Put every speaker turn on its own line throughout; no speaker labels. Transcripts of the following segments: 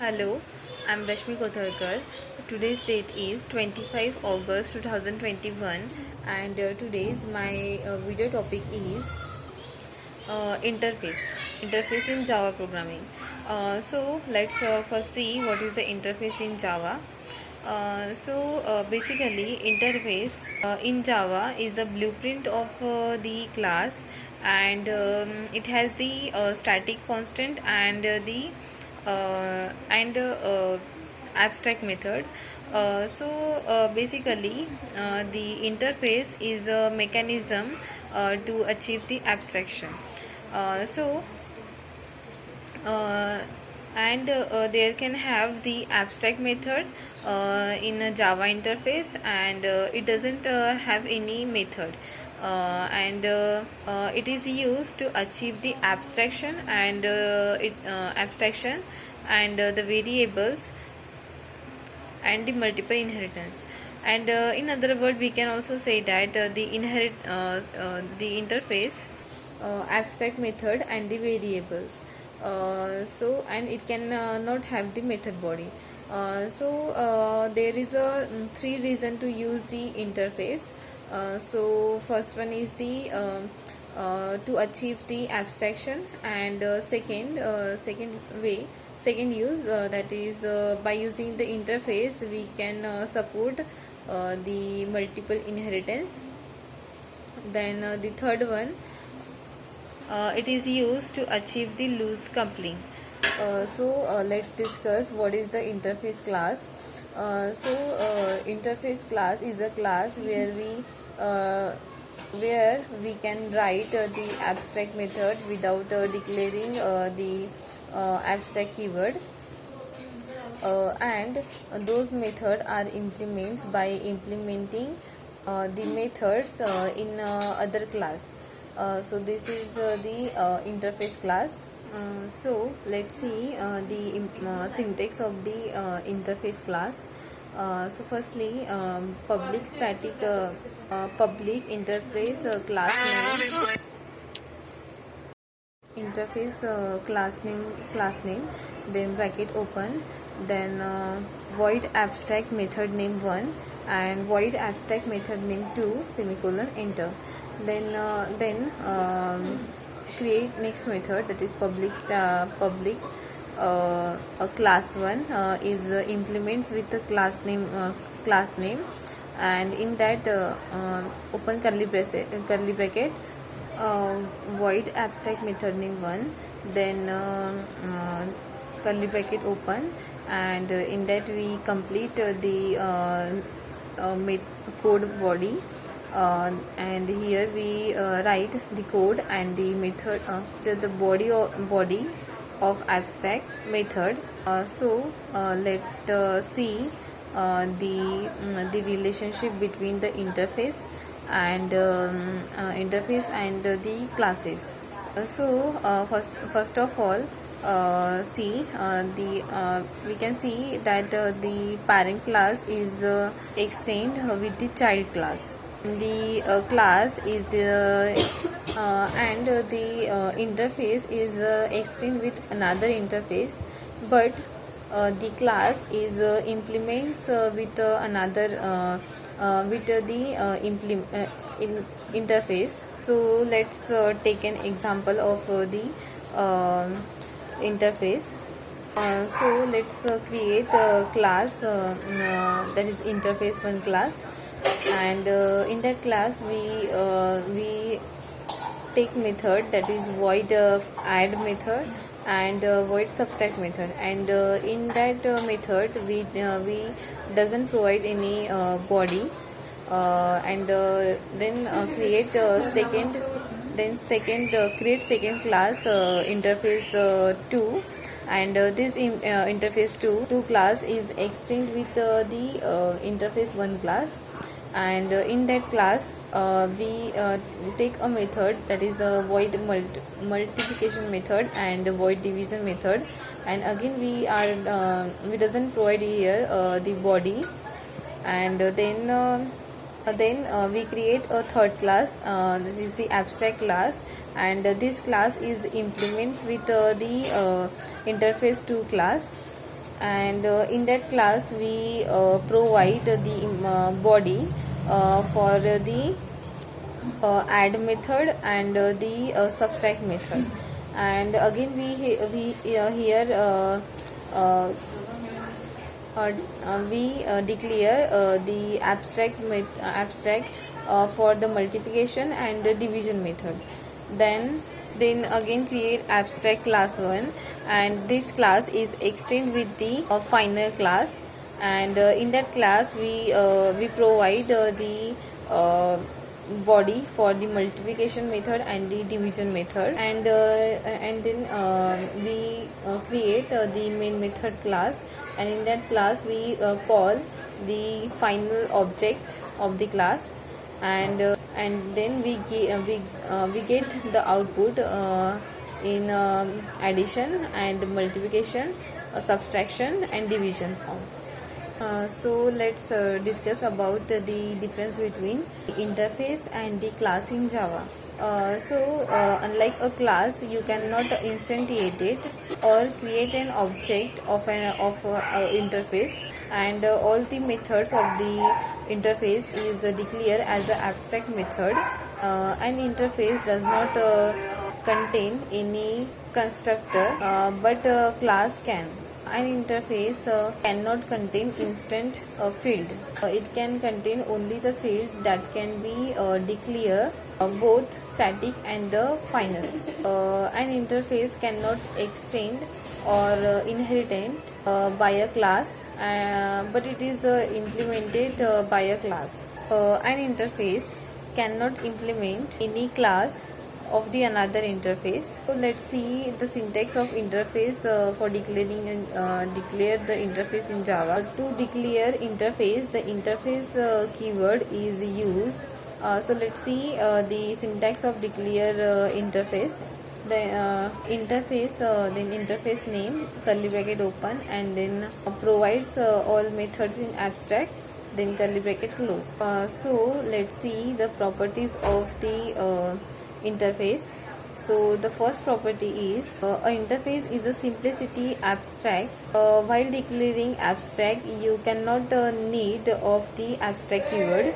Hello, I'm Rashmi Kotharkar. Today's date is 25 August 2021 and today's my video topic is interface in Java programming. So let's first see what is the interface in Java. Basically interface in Java is a blueprint of the class, and it has the static constant and the and abstract method. Basically the interface is a mechanism to achieve the abstraction. uh, so uh, and there can have the abstract method in a Java interface, and it doesn't have any method, it is used to achieve the abstraction and the variables and the multiple inheritance. And in other words, we can also say that the interface, abstract method and the variables. And it can not have the method body. There is a three reason to use the interface. First one is the to achieve the abstraction, and second use, that is by using the interface we can support the multiple inheritance. Then the third one, it is used to achieve the loose coupling. Let's discuss what is the interface class. Interface class is a class where we can write the abstract method without declaring the abstract keyword, and those methods are implements by implementing the methods in other class. This is the interface class. Let's see the syntax of the interface class. Firstly, public interface class name, then bracket open, then void abstract method name 1 and void abstract method name 2 semicolon, enter. Then create next method, that is public class 1 is implements with the class name, and in that open curly bracket, void abstract method name 1, then curly bracket open, and in that we complete the code body, and here we write the code and the method, the body of abstract method. Let's see the relationship between the interface and the classes. First of all, we can see that the parent class is extend with the child class. The class is and the interface is extend with another interface, but the class is implements with another with the interface. So let's take an example of the interface. Let's create a class that is interface 1 class, and in that class we take method, that is void add method and void subtract method, and in that method we doesn't provide any body, and then create create second class, interface 2, and this interface 2 class is extend with the interface 1 class, and in that class we take a method, that is a void multiplication method and void division method, and again we doesn't provide here the body, and then we create a third class, this is the abstract class, and this class is implements with the interface 2 class, and in that class we provide the body for the add method and the subtract method, and again we here uh, we declare the abstract for the multiplication and the division method. Then again create abstract class 1, and this class is extend with the final class, and in that class we provide the body for the multiplication method and the division method, and then we create the main method class, and in that class we call the final object of the class, and then we get the output in addition and multiplication, subtraction and division form. So let's discuss about the difference between the interface and the class in Java. Unlike a class, you cannot instantiate it or create an object of an interface, and all the methods of the interface is declared as an abstract method. An interface does not contain any constructor, but a class can. An interface cannot contain instant field. It can contain only the field that can be declared both static and the final. An interface cannot extend or inherited by a class, but it is implemented by a class. An interface cannot implement any class of the another interface. So let's see the syntax of interface for declaring and declare the interface in Java. To declare interface, the interface keyword is used. So let's see the syntax of declare interface. The interface, then interface name, curly bracket open, and then provides all methods in abstract, then curly bracket close. So let's see the properties of the interface. So the first property is a interface is a simplicity abstract. While declaring abstract, you cannot need of the abstract keyword.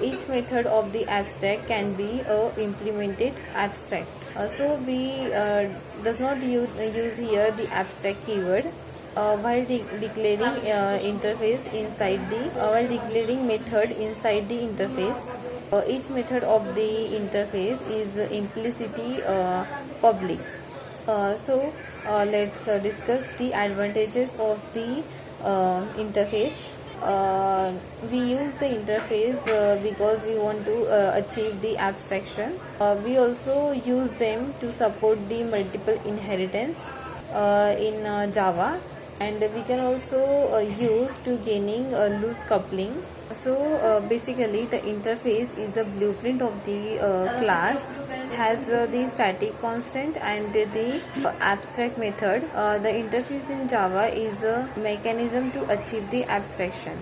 Each method of the abstract can be implemented abstract. So we does not use here the abstract keyword. While declaring interface inside the while declaring method inside the interface, each method of the interface is implicitly public. Let's discuss the advantages of the interface. We use the interface because we want to achieve the abstraction. We also use them to support the multiple inheritance in Java, and we can also use to gaining loose coupling. So basically the interface is a blueprint of the class, has the static constant and the abstract method. The interface in Java is a mechanism to achieve the abstraction,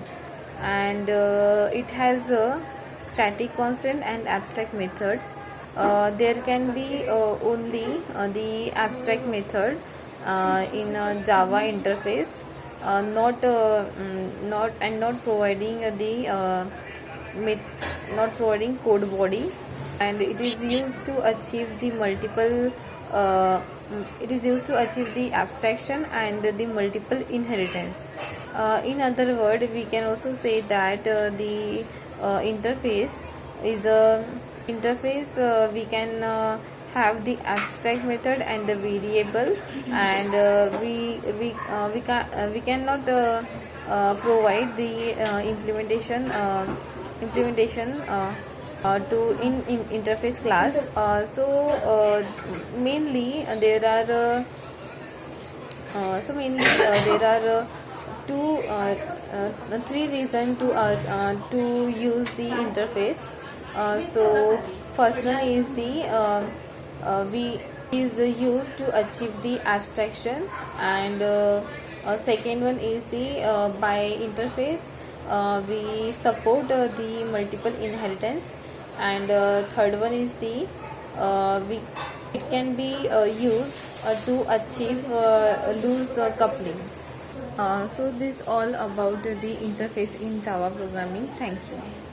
and it has a static constant and abstract method. There can be only the abstract method in Java interface, not providing the not providing code body, and it is used to achieve the multiple it is used to achieve the abstraction and the multiple inheritance. In other words, we can also say that the interface is a interface. We can have the abstract method and the variable, and we cannot provide the implementation to in interface class. Mainly there are three reasons to use the interface. So first one is the we is used to achieve the abstraction, and second one is the by interface we support the multiple inheritance, and third one is the it can be used to achieve loose coupling. So this all about the interface in Java programming. Thank you.